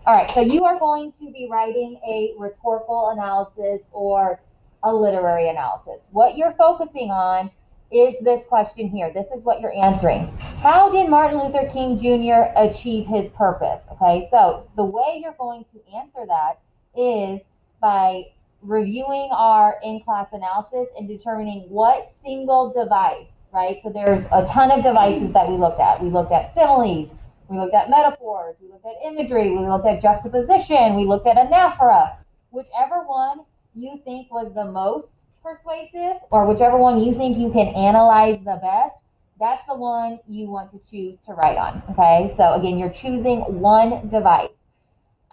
All right, so you are going to be writing a rhetorical analysis or a literary analysis. What you're focusing on is this question here. This is what you're answering. How did Martin Luther King Jr. achieve his purpose? Okay, so the way you're going to answer that is by reviewing our in-class analysis and determining what single device, right? So there's a ton of devices that we looked at. We looked at similes, we looked at metaphors, we looked at imagery, we looked at juxtaposition, we looked at anaphora. Whichever one you think was the most persuasive, or whichever one you think you can analyze the best, that's the one you want to choose to write on. Okay, so again, you're choosing one device.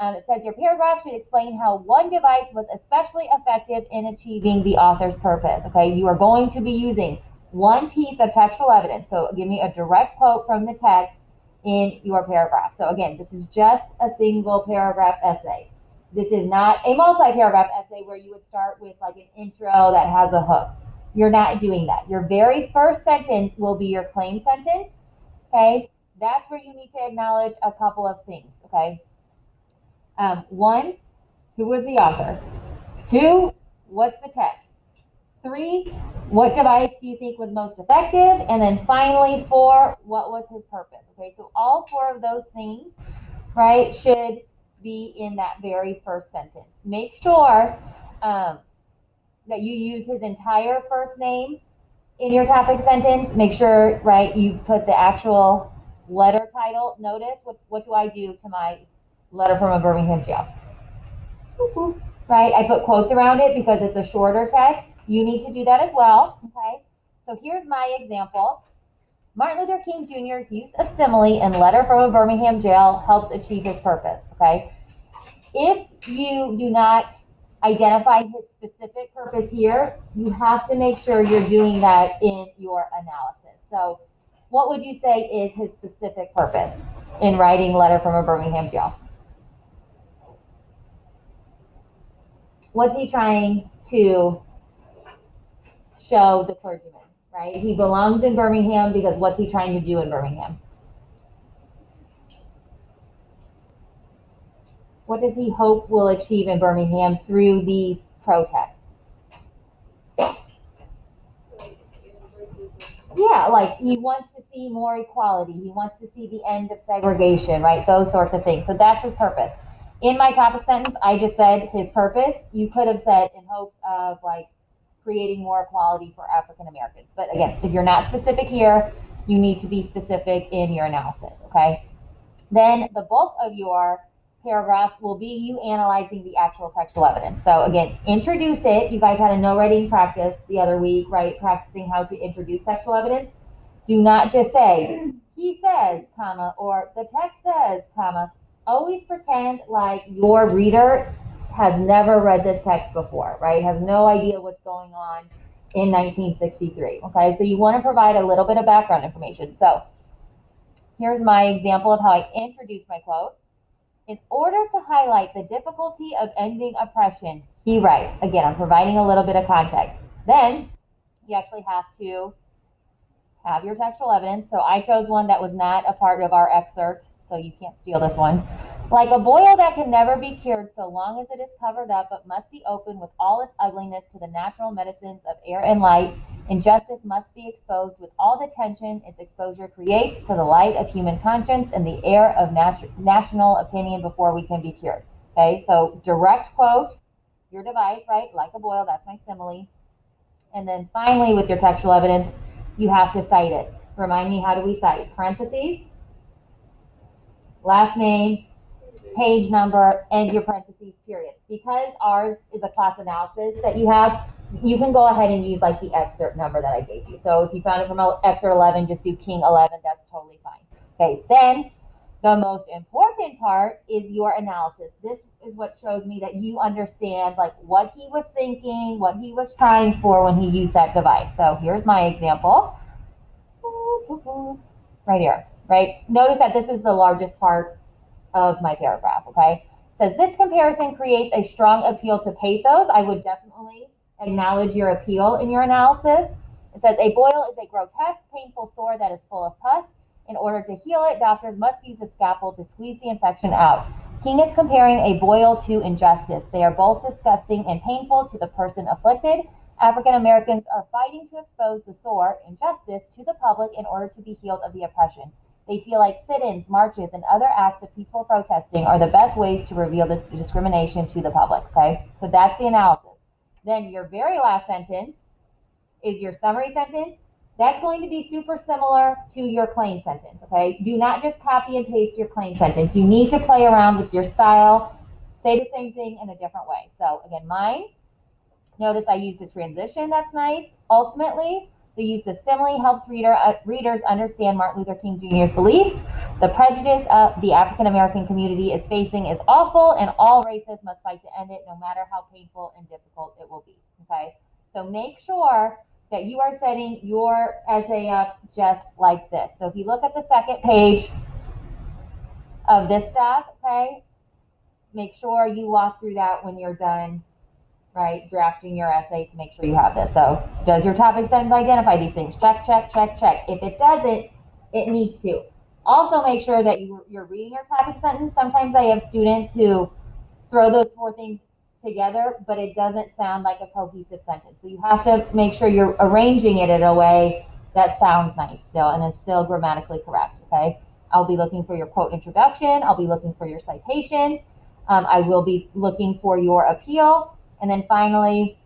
It says your paragraph should explain how one device was especially effective in achieving the author's purpose. Okay, you are going to be using one piece of textual evidence. So give me a direct quote from the text in your paragraph. So again, this is just a single paragraph essay. This is not a multi-paragraph essay where you would start with like an intro that has a hook. You're not doing that. Your very first sentence will be your claim sentence. Okay, that's where you need to acknowledge a couple of things. Okay. One, who was the author? Two, what's the text? Three, what device do you think was most effective? And then finally, four, what was his purpose? Okay, so all four of those things, right, should be in that very first sentence. Make sure that you use his entire first name in your topic sentence. Make sure, right, you put the actual letter title. Notice, what do I do to my letter from a Birmingham jail? Right? I put quotes around it because it's a shorter text. You need to do that as well. Okay. So here's my example. Martin Luther King Jr.'s use of simile in Letter from a Birmingham Jail helps achieve his purpose. Okay. If you do not identify his specific purpose here, you have to make sure you're doing that in your analysis. So what would you say is his specific purpose in writing Letter from a Birmingham Jail? What's he trying to show the clergyman, right? He belongs in Birmingham because what's he trying to do in Birmingham? What does he hope will achieve in Birmingham through these protests? Yeah, like he wants to see more equality. He wants to see the end of segregation, right? Those sorts of things. So that's his purpose. In my topic sentence, I just said his purpose. You could have said in hopes of like creating more equality for African Americans. But again, if you're not specific here, you need to be specific in your analysis, okay? Then the bulk of your paragraph will be you analyzing the actual textual evidence. So again, introduce it. You guys had a no writing practice the other week, right? Practicing how to introduce textual evidence. Do not just say, he says, comma, or the text says, comma. Always pretend like your reader has never read this text before, right? Has no idea what's going on in 1963, okay? So you want to provide a little bit of background information. So here's my example of how I introduce my quote. In order to highlight the difficulty of ending oppression, he writes. Again, I'm providing a little bit of context. Then you actually have to have your textual evidence. So I chose one that was not a part of our excerpt, so you can't steal this one. Like a boil that can never be cured so long as it is covered up, but must be opened with all its ugliness to the natural medicines of air and light, injustice must be exposed with all the tension its exposure creates to the light of human conscience and the air of national opinion before we can be cured. Okay, so direct quote, your device, right? Like a boil, that's my simile. And then finally, with your textual evidence, you have to cite it. Remind me, how do we cite? Parentheses, last name, page number, and your parentheses, period. Because ours is a class analysis that you have, you can go ahead and use like the excerpt number that I gave you. So if you found it from excerpt 11, just do King 11, that's totally fine. Okay, then the most important part is your analysis. This is what shows me that you understand like what he was thinking, what he was trying for when he used that device. So here's my example. Right here, right? Notice that this is the largest part of my paragraph, okay? It says this comparison creates a strong appeal to pathos. I would definitely acknowledge your appeal in your analysis. It says a boil is a grotesque, painful sore that is full of pus. In order to heal it, doctors must use a scalpel to squeeze the infection out. King is comparing a boil to injustice. They are both disgusting and painful to the person afflicted. African Americans are fighting to expose the sore, injustice, to the public in order to be healed of the oppression. They feel like sit-ins, marches, and other acts of peaceful protesting are the best ways to reveal this discrimination to the public. Okay, so that's the analysis. Then your very last sentence is your summary sentence. That's going to be super similar to your claim sentence, okay? Do not just copy and paste your claim sentence. You need to play around with your style. Say the same thing in a different way. So again, mine, notice I used a transition. That's nice. Ultimately, the use of simile helps readers understand Martin Luther King Jr.'s beliefs. The prejudice the African American community is facing is awful, and all racists must fight to end it, no matter how painful and difficult it will be. Okay? So make sure that you are setting your essay up just like this. So if you look at the second page of this stuff, okay, make sure you walk through that when you're done, right, drafting your essay to make sure you have this. So does your topic sentence identify these things? Check, check, check, check. If it doesn't, it needs to. Also make sure that you're reading your topic sentence. Sometimes I have students who throw those four things together, but it doesn't sound like a cohesive sentence. So you have to make sure you're arranging it in a way that sounds nice still and is still grammatically correct, okay? I'll be looking for your quote introduction. I'll be looking for your citation. I will be looking for your appeal. And then finally,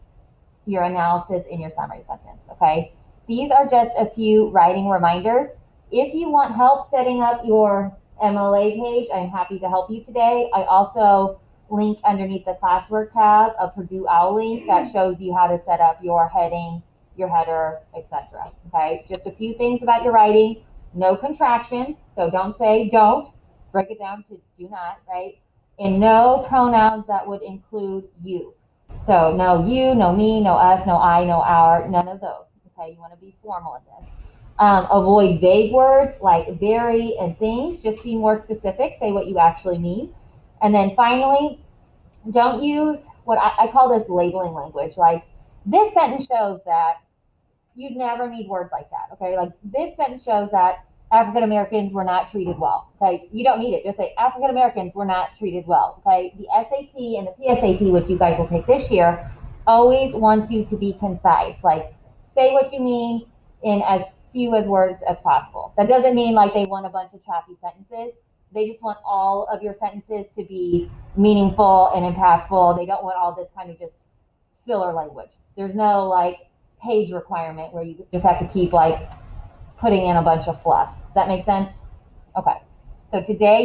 your analysis in your summary sentence, okay? These are just a few writing reminders. If you want help setting up your MLA page, I'm happy to help you today. I also link underneath the classwork tab a Purdue OWL link that shows you how to set up your heading, your header, etc. Okay, just a few things about your writing. No contractions, so don't say don't. Break it down to do not, right? And no pronouns that would include you. So no you, no me, no us, no I, no our, none of those. Okay, you want to be formal in this. Avoid vague words like very and things. Just be more specific. Say what you actually mean. And then finally, don't use what I call this labeling language. Like this sentence shows that. You'd never need words like that. Okay, like this sentence shows that African Americans were not treated well. Okay, you don't need it. Just say African Americans were not treated well. Okay, the SAT and the PSAT, which you guys will take this year, always wants you to be concise. Like say what you mean in as few as words as possible. That doesn't mean like they want a bunch of choppy sentences. They just want all of your sentences to be meaningful and impactful. They don't want all this kind of just filler language. There's no like page requirement where you just have to keep like putting in a bunch of fluff. Does that make sense? Okay. So today